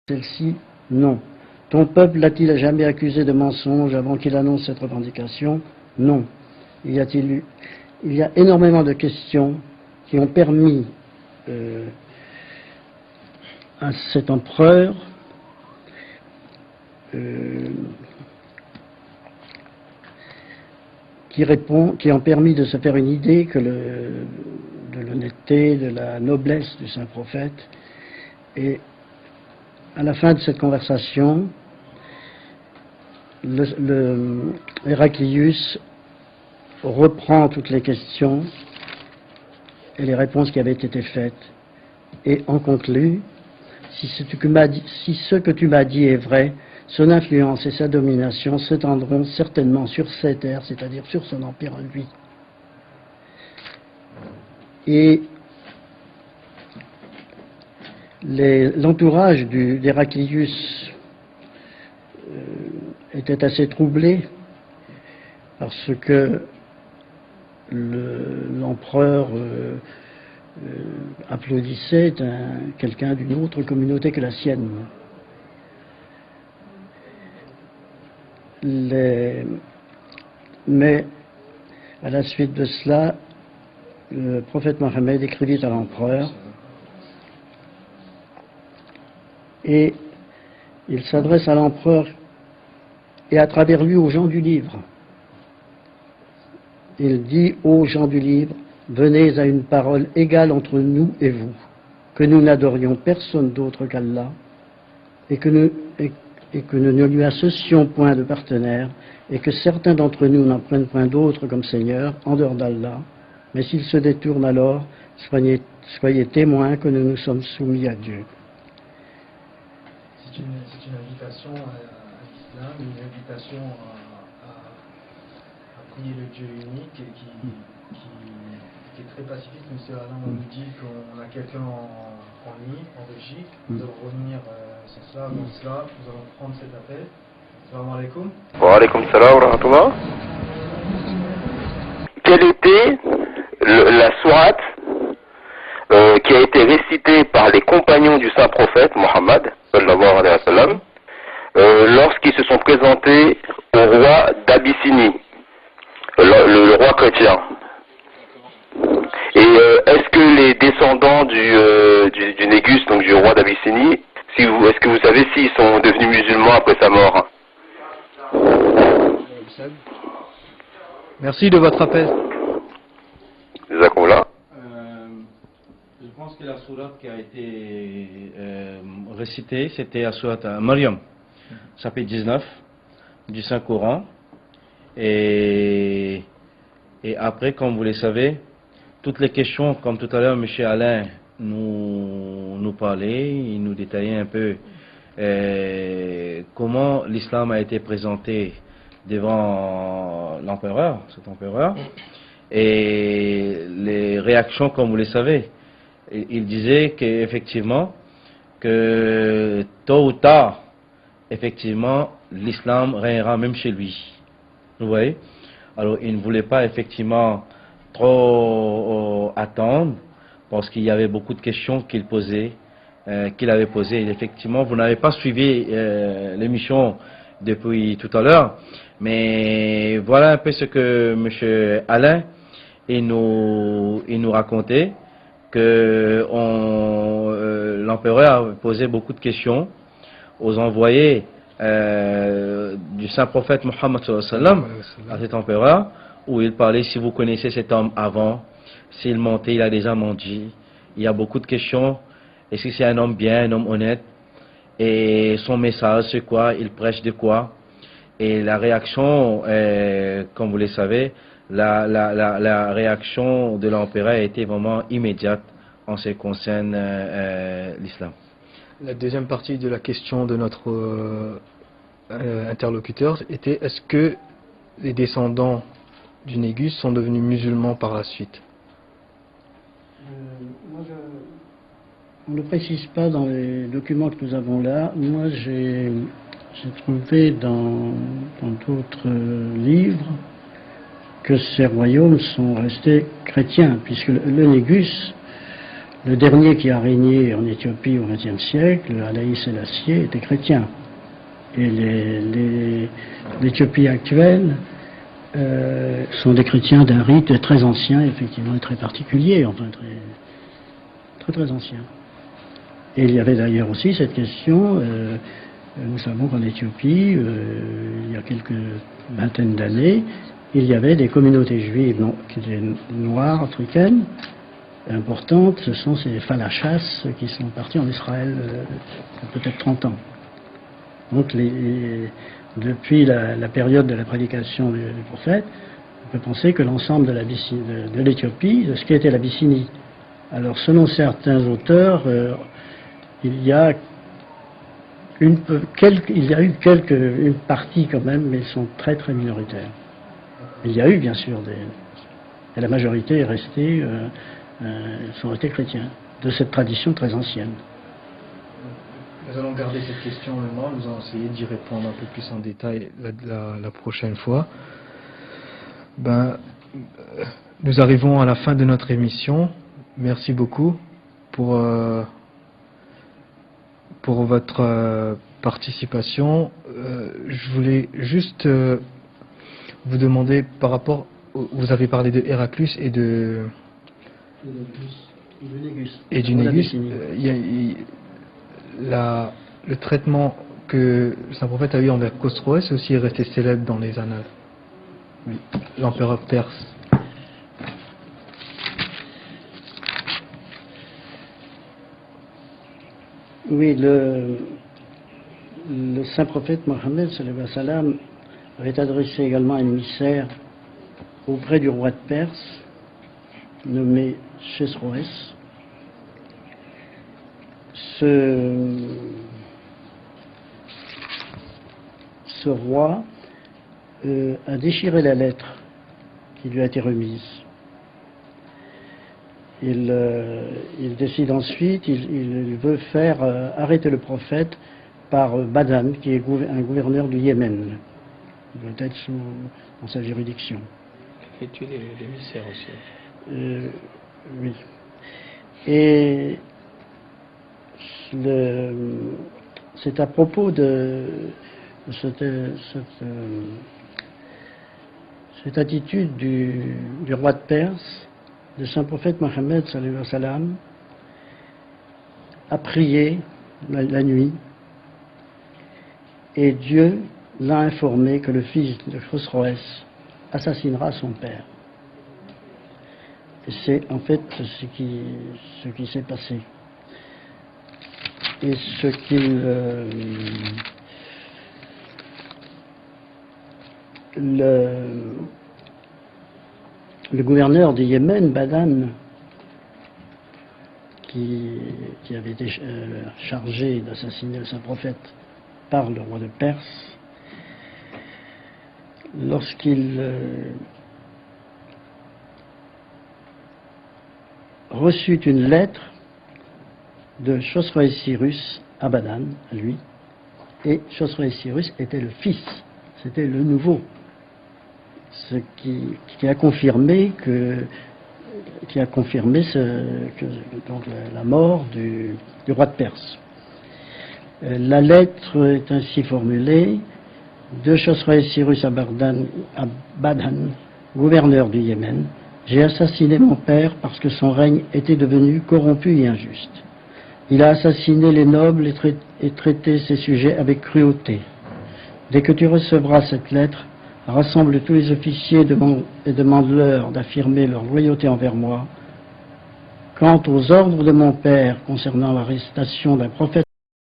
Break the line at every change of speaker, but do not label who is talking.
Celle-ci, non. Ton peuple l'a-t-il jamais accusé de mensonge avant qu'il annonce cette revendication? Non. Il y a énormément de questions qui ont permis à cet empereur qui ont permis de se faire une idée de l'honnêteté, de la noblesse du saint prophète. Et à la fin de cette conversation, Héraclius reprend toutes les questions et les réponses qui avaient été faites et en conclut: si ce que tu m'as dit est vrai, son influence et sa domination s'étendront certainement sur ces terres, c'est-à-dire sur son empire à lui. Et l'entourage d'Héraclius était assez troublé parce que l'empereur applaudissait quelqu'un d'une autre communauté que la sienne. Mais à la suite de cela, le prophète Mohammed écrivit à l'empereur et il s'adresse à l'empereur et à travers lui aux gens du livre. Il dit aux gens du livre: venez à une parole égale entre nous et vous, que nous n'adorions personne d'autre qu'Allah et que nous ne lui associons point de partenaire et que certains d'entre nous n'en prennent point d'autre comme Seigneur en dehors d'Allah, mais s'ils se détournent alors, soyez témoins que nous nous sommes soumis à Dieu.
C'est une invitation à l'islam, une invitation à prier le Dieu unique et qui est très pacifiste. M. Alain nous dit qu'on a quelqu'un en ligne, en régie. Nous allons revenir sur cela, avant cela. Nous allons prendre cet appel. Salam alaikum.
Wa alaikum salam wa rahmatullah. Quelle était la sourate qui a été récitée par les compagnons du saint prophète Mohammed sallallahu alayhi wa sallam lorsqu'ils se sont présentés au roi d'Abyssinie, le roi chrétien? Et est-ce que les descendants du Négus, donc du roi d'Abyssinie, est-ce que vous savez s'ils sont devenus musulmans après sa mort?
Merci de votre appel.
Jazakumullah.
Je pense que la sourate qui a été récitée, c'était la sourate Maryam, chapitre 19 du Saint-Coran. Et après, comme vous le savez, toutes les questions, comme tout à l'heure, M. Alain nous parlait, il nous détaillait un peu comment l'islam a été présenté devant l'empereur, cet empereur, et les réactions, comme vous le savez. Il disait qu'effectivement, que tôt ou tard, effectivement, l'islam régnera même chez lui. Vous voyez? Alors, il ne voulait pas effectivement trop attendre, parce qu'il y avait beaucoup de questions qu'il avait posées. Et effectivement, vous n'avez pas suivi l'émission depuis tout à l'heure, mais voilà un peu ce que M. Alain il nous racontait, que l'empereur a posé beaucoup de questions aux envoyés du saint prophète Mohammed à cet empereur, où il parlait: si vous connaissez cet homme avant, s'il mentait, il a déjà menti. Il y a beaucoup de questions. Est-ce que c'est un homme bien, un homme honnête? Et son message, c'est quoi? Il prêche de quoi? Et la réaction, comme vous le savez, la réaction de l'empereur a été vraiment immédiate en ce qui concerne l'islam.
La deuxième partie de la question de notre interlocuteur était: est-ce que les descendants du Négus sont devenus musulmans par la suite?
On ne le précise pas dans les documents que nous avons là. Moi, j'ai trouvé dans d'autres livres que ces royaumes sont restés chrétiens, puisque le Négus le dernier qui a régné en Éthiopie au XXe siècle, Haïlé Sélassié, était chrétien. Et l'Éthiopie actuelle sont des chrétiens d'un rite très ancien, effectivement, et très particulier, enfin très ancien. Et il y avait d'ailleurs aussi cette question, nous savons qu'en Éthiopie, il y a quelques vingtaines d'années, il y avait des communautés juives qui étaient noires, africaines, importantes. Ce sont ces falachas qui sont partis en Israël peut-être 30 ans. Donc depuis la période de la prédication du prophète, on peut penser que l'ensemble de l'Éthiopie, de ce qu'était l'Abyssinie. Alors selon certains auteurs, il y a eu une partie quand même, mais ils sont très minoritaires. Il y a eu bien sûr et la majorité est restée, sont restés chrétiens, de cette tradition très ancienne.
Nous allons garder cette question en mémoire, nous allons essayer d'y répondre un peu plus en détail la prochaine fois. Nous arrivons à la fin de notre émission. Merci beaucoup pour votre participation. Je voulais juste vous demander par rapport, vous avez parlé de Héraclus et du Négus. Le traitement que le saint prophète a eu envers Khosroès aussi est resté célèbre dans les annales. Oui. L'empereur perse.
Oui, le saint prophète Mohammed sallallahu alayhi wa sallam avait adressé également un émissaire auprès du roi de Perse, nommé Chosroès. Ce roi a déchiré la lettre qui lui a été remise. Il décide ensuite, il veut faire arrêter le prophète par Badan, qui est un gouverneur du Yémen. Il doit être dans sa juridiction.
Il fait tuer l'émissaire aussi.
Oui. Et c'est à propos de cette attitude du roi de Perse, le saint prophète Mohammed sallallahu alayhi wa sallam a prié la nuit et Dieu l'a informé que le fils de Khosroès assassinera son père. Et c'est en fait ce qui s'est passé. Et ce qu'il le gouverneur du Yémen, Badan, qui avait été chargé d'assassiner le saint prophète par le roi de Perse, lorsqu'il reçut une lettre de Chosroès-Cyrus à Badan, à lui, et Chosroès-Cyrus était le fils, c'était le nouveau, ce qui a confirmé donc la mort du roi de Perse. La lettre est ainsi formulée: de Chosroès-Cyrus à Badan, gouverneur du Yémen, j'ai assassiné mon père parce que son règne était devenu corrompu et injuste. Il a assassiné les nobles et traité ses sujets avec cruauté. Dès que tu recevras cette lettre, rassemble tous les officiers et demande-leur d'affirmer leur loyauté envers moi. Quant aux ordres de mon père concernant l'arrestation d'un prophète